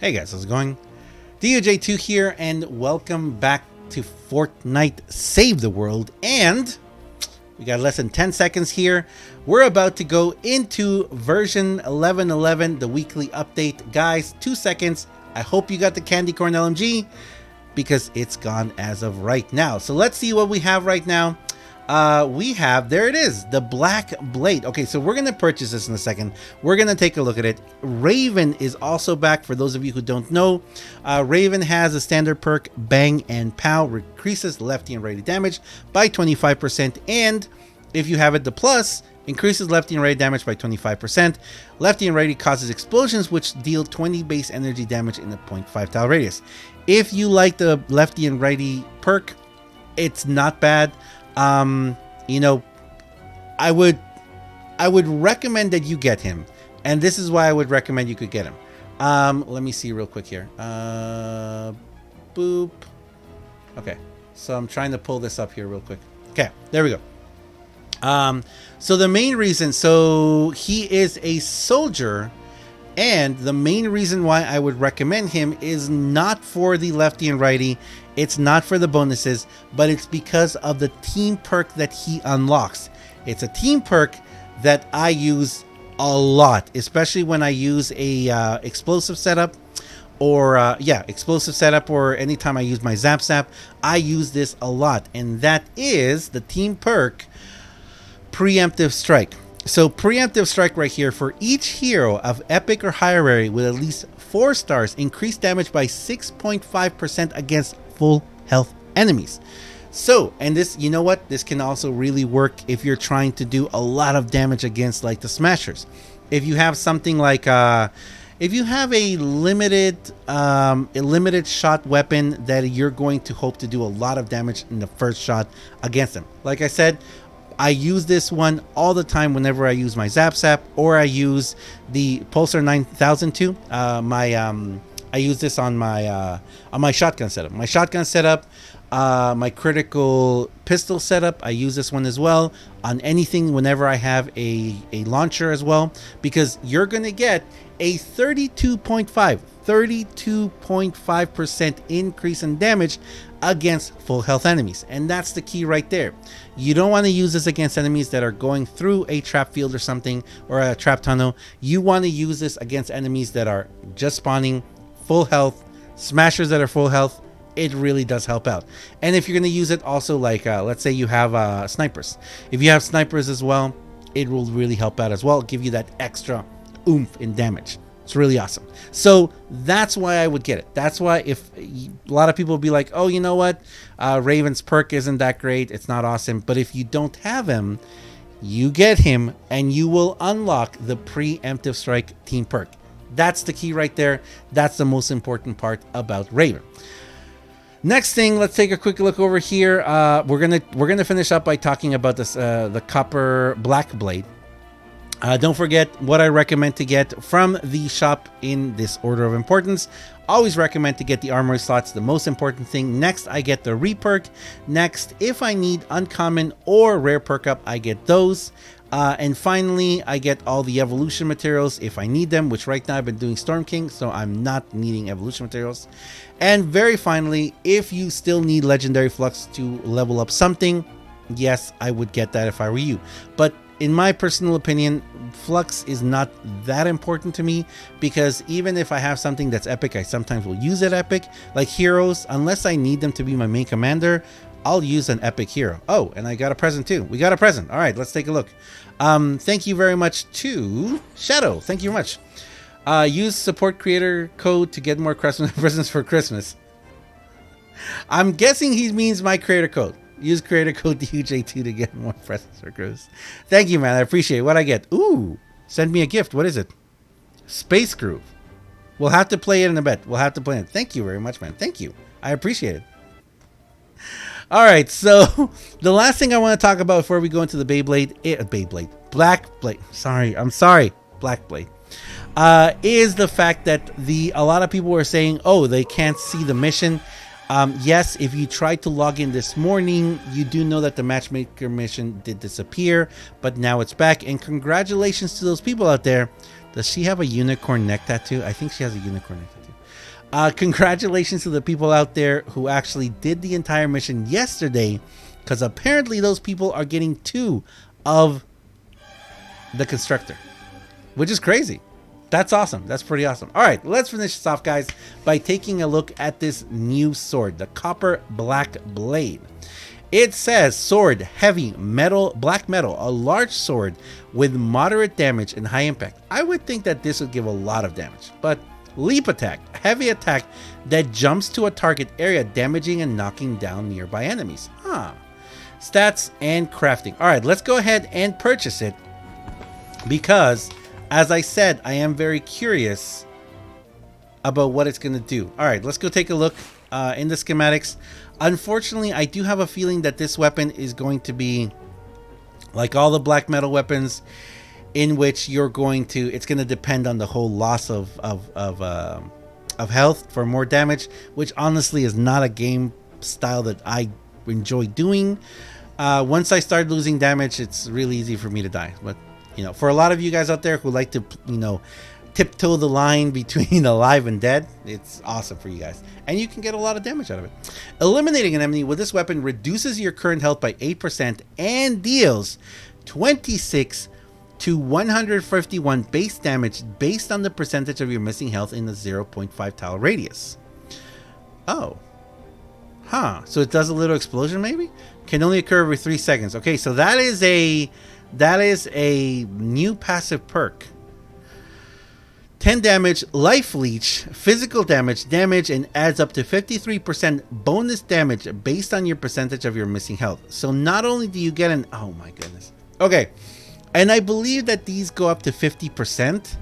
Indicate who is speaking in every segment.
Speaker 1: Hey guys, how's it going? DOJ2 here, and welcome back to Fortnite Save the World. And we got less than 10 seconds here. We're about to go into version 11.11, the weekly update. Guys, 2 seconds. I hope you got the candy corn LMG because it's gone as of right now. So let's see what we have right now. We have, there it is, the Black Blade. Okay, so we're going to purchase this in a second. We're going to take a look at it. Raven is also back. For those of you who don't know, Raven has a standard perk, Bang and Pow, increases lefty and righty damage by 25%. And if you have it, the plus, increases lefty and righty damage by 25%. Lefty and righty causes explosions, which deal 20 base energy damage in a 0.5 tile radius. If you like the lefty and righty perk, it's not bad. You know, I would recommend that you get him, and this is why I would recommend you could get him. Let me see real quick here. Boop. Okay, so I'm trying to pull this up here real quick. Okay, there we go. So the main reason, so he is a soldier, and the main reason why I would recommend him is not for the lefty and righty. It's not for the bonuses, but it's because of the team perk that he unlocks. It's a team perk that I use a lot, especially when I use a explosive setup, or explosive setup, or anytime I use my zap, I use this a lot, and that is the team perk Preemptive Strike. So Preemptive Strike right here, for each hero of epic or higher rarity with at least 4 stars, increase damage by 6.5% against full health enemies. So, and this, you know what, this can also really work if you're trying to do a lot of damage against like the smashers. If you have something like if you have a limited shot weapon that you're going to hope to do a lot of damage in the first shot against them. Like I said, I use this one all the time whenever I use my Zap, or I use the Pulsar 9002. I use this on my shotgun setup. My shotgun setup, my critical pistol setup, I use this one as well on anything whenever I have a launcher as well, because you're gonna get a 32.5% increase in damage against full health enemies, and that's the key right there. You don't want to use this against enemies that are going through a trap field or something, or a trap tunnel. You want to use this against enemies that are just spawning, full health, smashers that are full health. It really does help out. And if you're going to use it also, like let's say you have snipers, if you have snipers as well, it will really help out as well, give you that extra oomph in damage. It's really awesome. So that's why I would get it. That's why, if a lot of people will be like, oh, you know what, Raven's perk isn't that great, it's not awesome, but if you don't have him, you get him and you will unlock the Preemptive Strike team perk. That's the key right there. That's the most important part about Raven. Next thing, let's take a quick look over here. We're gonna finish up by talking about this the copper Black Blade. Don't forget what I recommend to get from the shop in this order of importance. Always recommend to get the armory slots, the most important thing. Next, I get the reperk. Next, if I need uncommon or rare perk up, I get those. And finally, I get all the evolution materials if I need them, which right now I've been doing Storm King, so I'm not needing evolution materials. And very finally, if you still need legendary flux to level up something, yes, I would get that if I were you. But in my personal opinion, flux is not that important to me, because even if I have something that's epic, I sometimes will use it epic. Like heroes, unless I need them to be my main commander, I'll use an epic hero. Oh, and I got a present too. We got a present. All right, let's take a look. Thank you very much to Shadow. Thank you very much. Use support creator code to get more presents for Christmas. I'm guessing he means my creator code. Use creator code DUJ2 to get more presents for Christmas. Thank you, man. I appreciate it. What I get? Ooh, send me a gift. What is it? Space Groove. We'll have to play it in a bit. We'll have to play it. Thank you very much, man. Thank you. I appreciate it. All right, so the last thing I want to talk about before we go into the Black Blade. Sorry, Black Blade. Is the fact that a lot of people were saying, oh, they can't see the mission. Yes, if you tried to log in this morning, you do know that the matchmaker mission did disappear, but now it's back. And congratulations to those people out there. Does she have a unicorn neck tattoo? I think she has a unicorn neck tattoo. Congratulations to the people out there who actually did the entire mission yesterday, because apparently those people are getting 2 of the constructor, which is crazy. That's awesome. That's pretty awesome. All right, let's finish this off, guys, by taking a look at this new sword, the Copper Black Blade. It says sword, heavy metal, black metal, a large sword with moderate damage and high impact. I would think that this would give a lot of damage, but leap attack, heavy attack that jumps to a target area, damaging and knocking down nearby enemies. Stats and crafting. All right, let's go ahead and purchase it, because as I said, I am very curious about what it's going to do. All right, let's go take a look in the schematics. Unfortunately, I do have a feeling that this weapon is going to be like all the black metal weapons, in which you're going to, it's going to depend on the whole loss of health for more damage, which honestly is not a game style that I enjoy doing. Once I start losing damage, it's really easy for me to die. But you know, for a lot of you guys out there who like to, you know, tiptoe the line between alive and dead, it's awesome for you guys, and you can get a lot of damage out of it. Eliminating an enemy with this weapon reduces your current health by 8% and deals 26 to 151 base damage based on the percentage of your missing health in the 0.5 tile radius. So it does a little explosion, maybe. Can only occur every 3 seconds. Okay, so that is a new passive perk. 10 damage, life leech, physical damage, and adds up to 53% bonus damage based on your percentage of your missing health. So not only do you get an, oh my goodness. Okay, and I believe that these go up to 50%.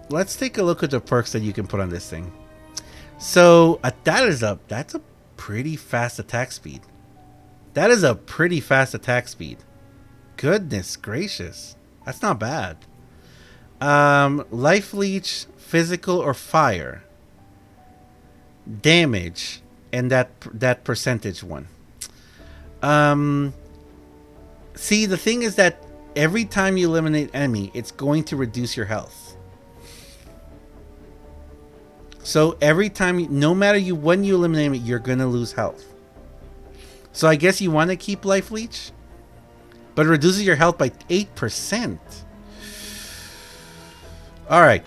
Speaker 1: Let's take a look at the perks that you can put on this thing. So that's a pretty fast attack speed. That is a pretty fast attack speed. Goodness gracious, that's not bad. Life leech, physical or fire, damage, and that percentage one. See, the thing is that every time you eliminate enemy, it's going to reduce your health. So every time, no matter when you eliminate it, you're gonna lose health. So I guess you want to keep life leech, but it reduces your health by 8%. All right,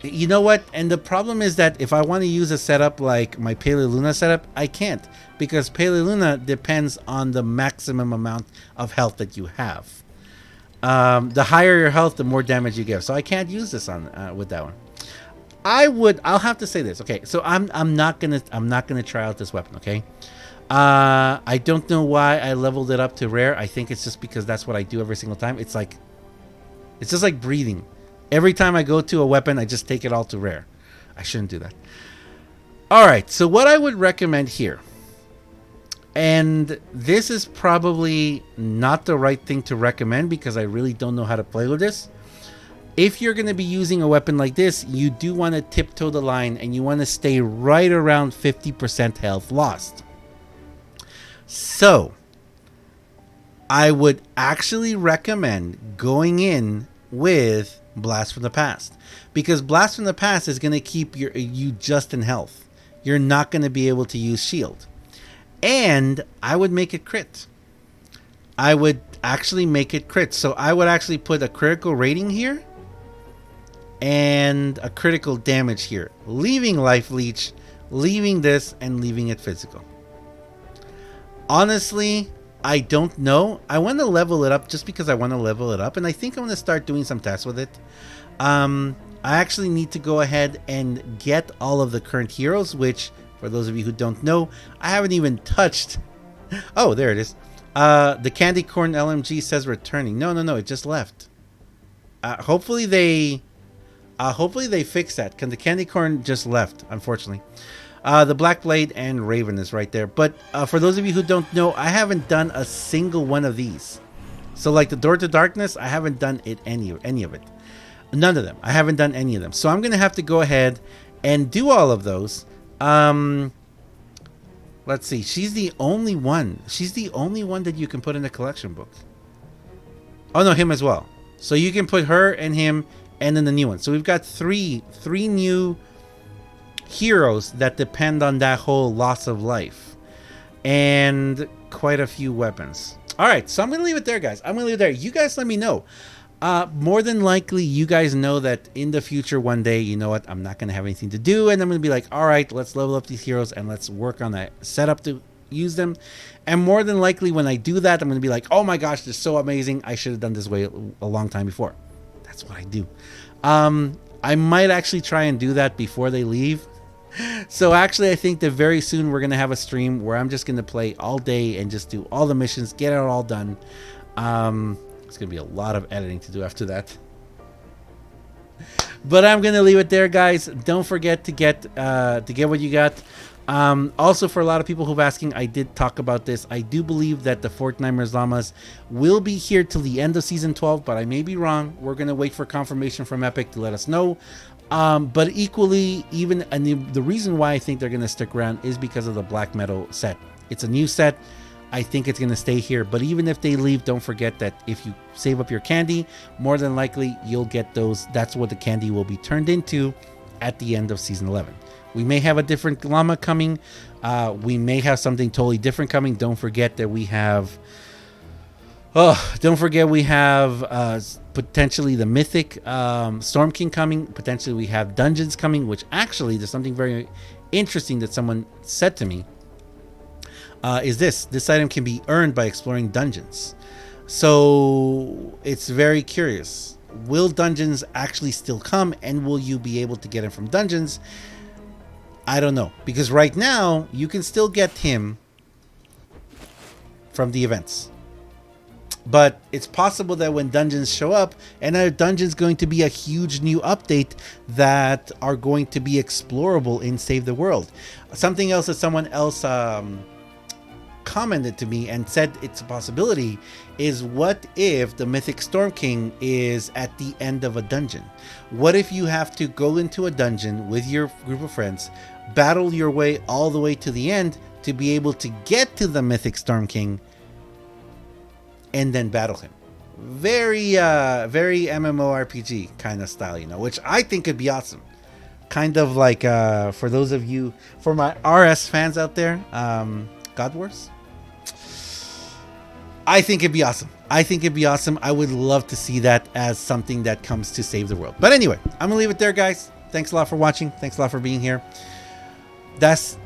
Speaker 1: you know what? And the problem is that if I want to use a setup like my Paleo Luna setup, I can't, because Paleo Luna depends on the maximum amount of health that you have. The higher your health, the more damage you give. So I can't use this on with that one. I'll have to say this. Okay, so I'm not gonna try out this weapon. Okay, I don't know why I leveled it up to rare. I think it's just because that's what I do every single time. It's just like breathing. Every time I go to a weapon, I just take it all to rare. I shouldn't do that. All right, so what I would recommend here, and this is probably not the right thing to recommend because I really don't know how to play with this. If you're going to be using a weapon like this, you do want to tiptoe the line and you want to stay right around 50% health lost. So I would actually recommend going in with Blast from the Past, because Blast from the Past is going to keep you just in health. You're not going to be able to use shield, and I would make it crit. I would actually make it crit. So I would actually put a critical rating here and a critical damage here, leaving life leech, leaving this, and leaving it physical. Honestly, I don't know. I want to level it up just because I want to level it up, and I think I'm going to start doing some tests with it. I actually need to go ahead and get all of the current heroes, which, for those of you who don't know, I haven't even touched. Oh, there it is. The Candy Corn LMG says returning. No, it just left. Hopefully they fix that, because the Candy Corn just left, unfortunately. The Black Blade and Raven is right there. But for those of you who don't know, I haven't done a single one of these. So like the Door to Darkness, I haven't done any of it. None of them. I haven't done any of them. So I'm going to have to go ahead and do all of those. Let's see. She's the only one. She's the only one that you can put in the collection book. Oh, no, him as well. So you can put her and him and then the new one. So we've got three new heroes that depend on that whole loss of life, and quite a few weapons. All right, so I'm gonna leave it there, guys. I'm gonna leave it there. You guys let me know. More than likely, you guys know that in the future, one day, you know what, I'm not gonna have anything to do, and I'm gonna be like, all right, let's level up these heroes and let's work on that setup to use them. And more than likely, when I do that, I'm gonna be like, oh my gosh, they're so amazing. I should have done this way a long time before. That's what I do. I might actually try and do that before they leave. So actually, I think that very soon we're gonna have a stream where I'm just gonna play all day and just do all the missions, get it all done. It's gonna be a lot of editing to do after that. But I'm gonna leave it there, guys. Don't forget to get what you got. Also, for a lot of people who've asking, I did talk about this. I do believe that the Fortnite Llamas will be here till the end of season 12, but I may be wrong. We're gonna wait for confirmation from Epic to let us know. But equally, the reason why I think they're gonna stick around is because of the black metal set. It's a new set. I think it's gonna stay here. But even if they leave, don't forget that if you save up your candy, more than likely you'll get those. That's what the candy will be turned into at the end of season 11. We may have a different llama coming. We may have something totally different coming. Don't forget that we have. Don't forget we have potentially the mythic Storm King coming. Potentially we have dungeons coming. Which actually, there's something very interesting that someone said to me. Is this item can be earned by exploring dungeons. So it's very curious. Will dungeons actually still come, and will you be able to get him from dungeons? I don't know, because right now you can still get him from the events, but it's possible that when dungeons show up, and our dungeon's going to be a huge new update that are going to be explorable in Save the World. Something else that someone else commented to me and said it's a possibility is, what if the mythic Storm King is at the end of a dungeon? What if you have to go into a dungeon with your group of friends, battle your way all the way to the end to be able to get to the mythic Storm King and then battle him? Very MMORPG kind of style, you know, which I think could be awesome. Kind of like for those of you, for my RS fans out there, God Wars, I think it'd be awesome. I would love to see that as something that comes to Save the World. But anyway, I'm gonna leave it there, guys. Thanks a lot for watching. Thanks a lot for being here. This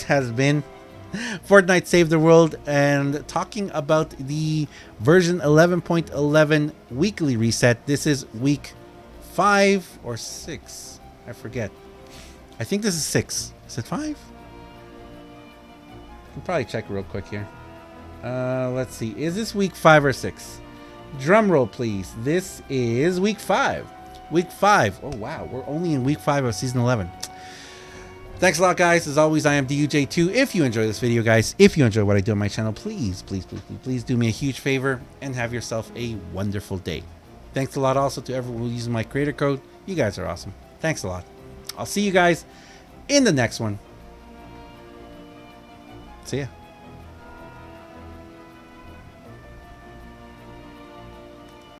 Speaker 1: has been Fortnite Save the World, and talking about the version 11.11 weekly reset. This is week 5 or 6. I forget. I think this is 6. Is it 5? I can probably check real quick here. Let's see. Is this week 5 or 6? Drum roll, please. This is week 5. Week 5. Oh, wow. We're only in week 5 of season 11. Thanks a lot, guys. As always, I am DUJ2. If you enjoy this video, guys, if you enjoy what I do on my channel, please do me a huge favor and have yourself a wonderful day. Thanks a lot also to everyone who uses my creator code. You guys are awesome. Thanks a lot. I'll see you guys in the next one. See ya.